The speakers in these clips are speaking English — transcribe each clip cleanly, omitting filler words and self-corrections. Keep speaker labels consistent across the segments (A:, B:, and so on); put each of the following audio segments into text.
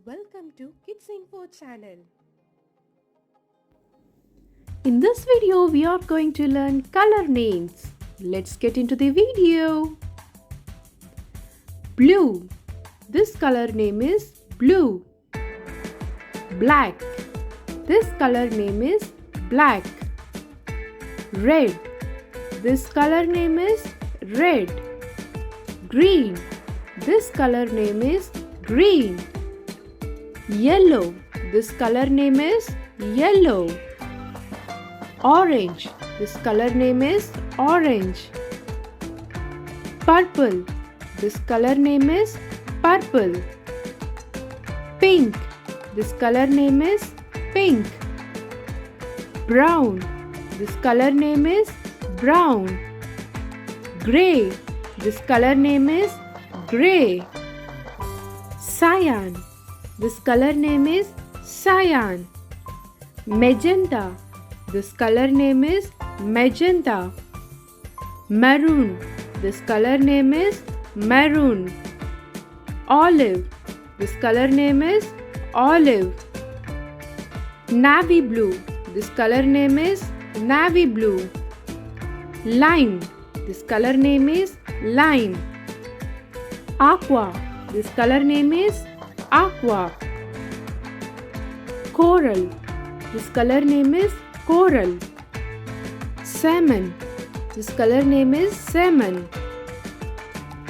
A: Welcome to Kids Info channel.
B: In this video, we are going to learn color names. Let's get into the video. Blue. This color name is blue. Black. This color name is black. Red. This color name is red. Green. This color name is green. Yellow. This color name is yellow. Orange. This color name is orange. Purple. This color name is purple. Pink. This color name is pink. Brown. This color name is brown. Gray. This color name is gray. Cyan. This color name is cyan. Magenta. This color name is magenta. Maroon. This color name is maroon. Olive. This color name is olive. Navy blue. This color name is navy blue. Lime. This color name is lime. Aqua. This color name is aqua. Coral. This color name is coral. Salmon. This color name is salmon.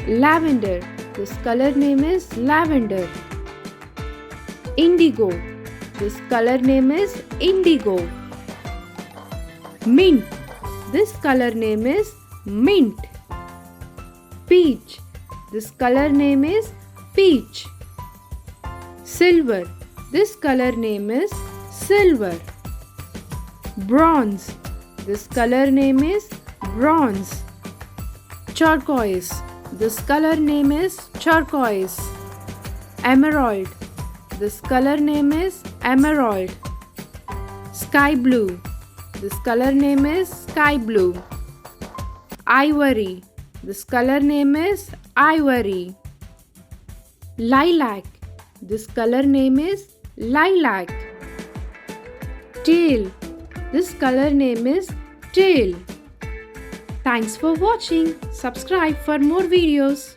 B: Lavender. This color name is lavender. Indigo. This color name is indigo. Mint. This color name is mint. Peach. This color name is peach. Silver. This color name is silver. Bronze. This color name is bronze. Turquoise. This color name is turquoise. Emerald. This color name is emerald. Sky blue. This color name is sky blue. Ivory. This color name is ivory. Lilac. This color name is lilac. Teal. This color name is teal. Thanks for watching. Subscribe for more videos.